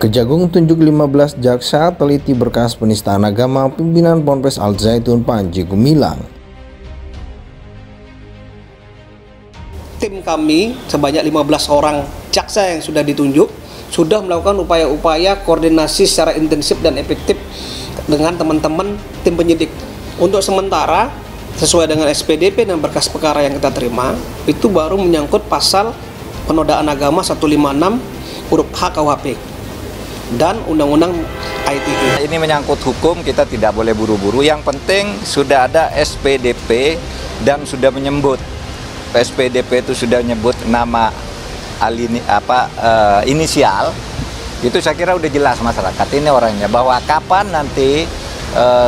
Kejagung tunjuk 15 jaksa teliti berkas penistaan agama pimpinan Ponpes Al Zaitun Panji Gumilang. Tim kami sebanyak 15 orang jaksa yang sudah ditunjuk sudah melakukan upaya-upaya koordinasi secara intensif dan efektif dengan teman-teman tim penyidik. Untuk sementara sesuai dengan SPDP dan berkas perkara yang kita terima itu baru menyangkut pasal penodaan agama 156 huruf H KUHP dan Undang-Undang ITE. Ini menyangkut hukum, kita tidak boleh buru-buru. Yang penting sudah ada SPDP dan sudah menyebut SPDP itu sudah menyebut nama inisial. Itu saya kira udah jelas masyarakat ini orangnya bahwa kapan nanti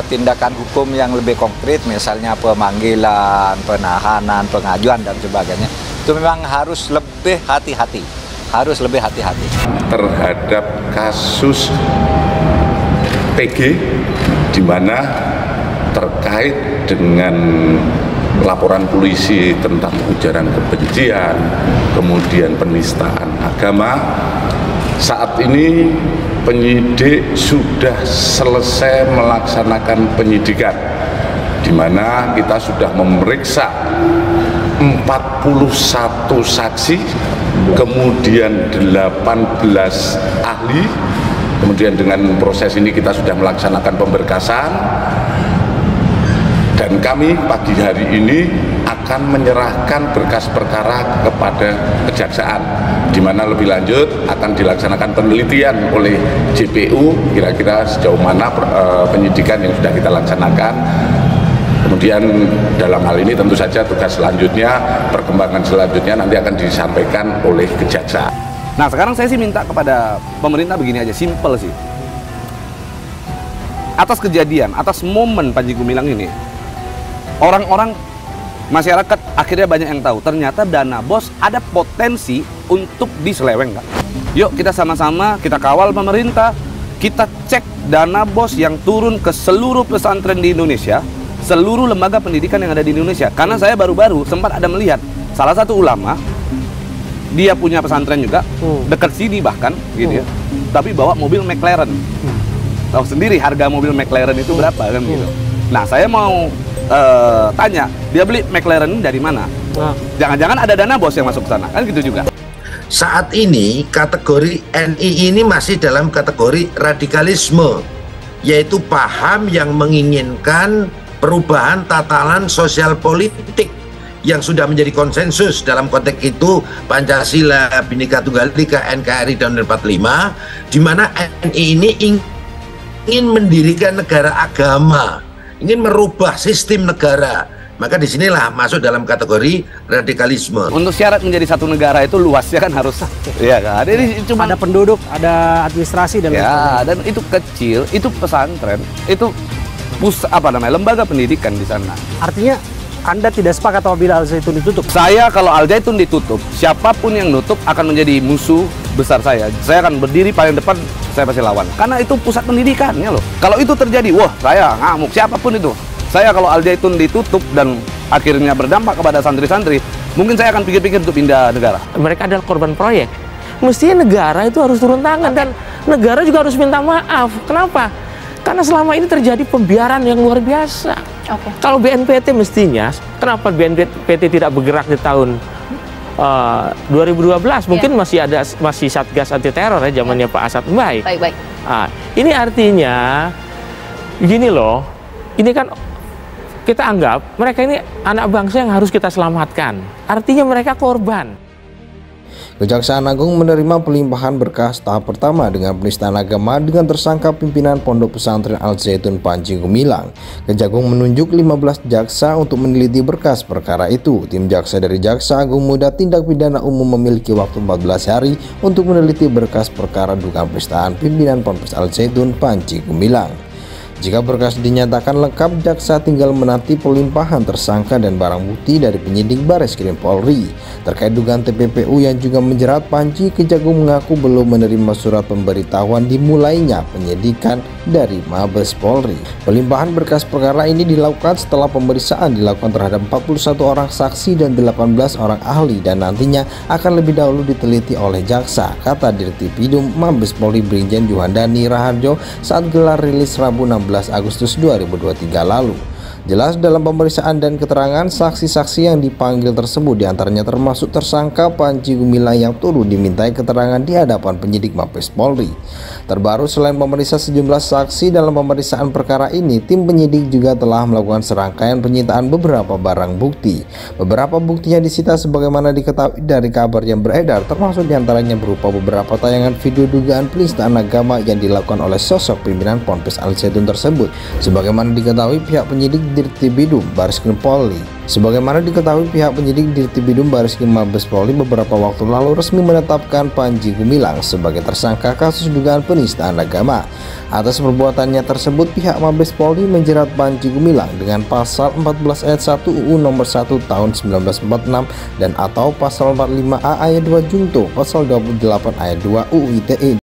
tindakan hukum yang lebih konkret, misalnya pemanggilan, penahanan, pengajuan dan sebagainya, itu memang harus lebih hati-hati. Terhadap kasus PG di mana terkait dengan laporan polisi tentang ujaran kebencian, kemudian penistaan agama. Saat ini penyidik sudah selesai melaksanakan penyidikan, di mana kita sudah memeriksa 41 saksi, kemudian 18 ahli. Kemudian dengan proses ini kita sudah melaksanakan pemberkasan, dan kami pagi hari ini akan menyerahkan berkas perkara kepada kejaksaan, di mana lebih lanjut akan dilaksanakan penelitian oleh JPU kira-kira sejauh mana penyidikan yang sudah kita laksanakan. Kemudian dalam hal ini tentu saja tugas selanjutnya, perkembangan selanjutnya nanti akan disampaikan oleh kejaksaan. Nah, sekarang saya sih minta kepada pemerintah begini aja, simple sih. Atas kejadian, atas momen Panji Gumilang ini, orang-orang masyarakat akhirnya banyak yang tahu ternyata dana BOS ada potensi untuk diselewengkan. Yuk kita sama-sama, kita kawal pemerintah, kita cek dana BOS yang turun ke seluruh pesantren di Indonesia, seluruh lembaga pendidikan yang ada di Indonesia. Karena saya baru-baru sempat ada melihat salah satu ulama, dia punya pesantren juga, dekat sini bahkan gitu ya, tapi bawa mobil McLaren. Tahu sendiri harga mobil McLaren itu berapa kan gitu. Nah, saya mau tanya, dia beli McLaren dari mana? Jangan-jangan ada dana BOS yang masuk ke sana, kan gitu juga. Saat ini kategori NI ini masih dalam kategori radikalisme, yaitu paham yang menginginkan perubahan tatanan sosial politik yang sudah menjadi konsensus dalam konteks itu Pancasila, Bhinneka Tunggal Ika, NKRI dan 45, di mana NI ini ingin mendirikan negara agama, ingin merubah sistem negara. Maka disinilah masuk dalam kategori radikalisme. Untuk syarat menjadi satu negara itu luasnya kan harus, ya kan? Ini cuma ada penduduk, ada administrasi dan ya, dan itu kecil, itu pesantren, itu lembaga pendidikan di sana. Artinya Anda tidak sepakat apabila Al Zaitun ditutup? Saya kalau Al Zaitun ditutup, siapapun yang nutup akan menjadi musuh besar saya. Saya akan berdiri paling depan, saya pasti lawan. Karena itu pusat pendidikannya loh. Kalau itu terjadi, wah saya ngamuk, siapapun itu. Saya kalau Al Zaitun ditutup dan akhirnya berdampak kepada santri-santri, mungkin saya akan pikir-pikir untuk pindah negara. Mereka adalah korban proyek. Mestinya negara itu harus turun tangan, dan negara juga harus minta maaf. Kenapa? Karena selama ini terjadi pembiaran yang luar biasa. Kalau BNPT mestinya, kenapa BNPT tidak bergerak di tahun 2012? Mungkin masih Satgas anti teror ya, zamannya Pak Asad Baik. Nah, ini artinya gini loh, ini kan kita anggap mereka ini anak bangsa yang harus kita selamatkan. Artinya mereka korban. Kejaksaan Agung menerima pelimpahan berkas tahap pertama dengan penistaan agama dengan tersangka pimpinan Pondok Pesantren Al Zaitun Panji Gumilang. Kejagung menunjuk 15 jaksa untuk meneliti berkas perkara itu. Tim jaksa dari Jaksa Agung Muda Tindak Pidana Umum memiliki waktu 14 hari untuk meneliti berkas perkara dugaan penistaan pimpinan Ponpes Al Zaitun Panji Gumilang. Jika berkas dinyatakan lengkap, jaksa tinggal menanti pelimpahan tersangka dan barang bukti dari penyidik Bareskrim Polri. Terkait dugaan TPPU yang juga menjerat Panji, Kejagung mengaku belum menerima surat pemberitahuan dimulainya penyidikan dari Mabes Polri. Pelimpahan berkas perkara ini dilakukan setelah pemeriksaan dilakukan terhadap 41 orang saksi dan 18 orang ahli dan nantinya akan lebih dahulu diteliti oleh jaksa, kata Dirtipidum Mabes Polri Brigjen Juhandani Raharjo saat gelar rilis Rabu 16 Agustus 2023 lalu. Jelas dalam pemeriksaan dan keterangan saksi-saksi yang dipanggil tersebut diantaranya termasuk tersangka Panji Gumilang yang turut dimintai keterangan di hadapan penyidik Mabes Polri. Terbaru, selain memeriksa sejumlah saksi dalam pemeriksaan perkara ini, tim penyidik juga telah melakukan serangkaian penyitaan beberapa barang bukti. Beberapa bukti yang disita sebagaimana diketahui dari kabar yang beredar, termasuk diantaranya berupa beberapa tayangan video dugaan penistaan agama yang dilakukan oleh sosok pimpinan Ponpes Al Zaitun tersebut. Sebagaimana diketahui pihak penyidik Dirtipidum Bareskrim Polri. Sebagaimana diketahui pihak penyidik Dirtipidum Bareskrim Mabes Polri beberapa waktu lalu resmi menetapkan Panji Gumilang sebagai tersangka kasus dugaan penistaan agama. Atas perbuatannya tersebut, pihak Mabes Polri menjerat Panji Gumilang dengan pasal 14 ayat 1 UU nomor 1 tahun 1946 dan atau pasal 45A ayat 2 junto pasal 28 ayat 2 UU ITE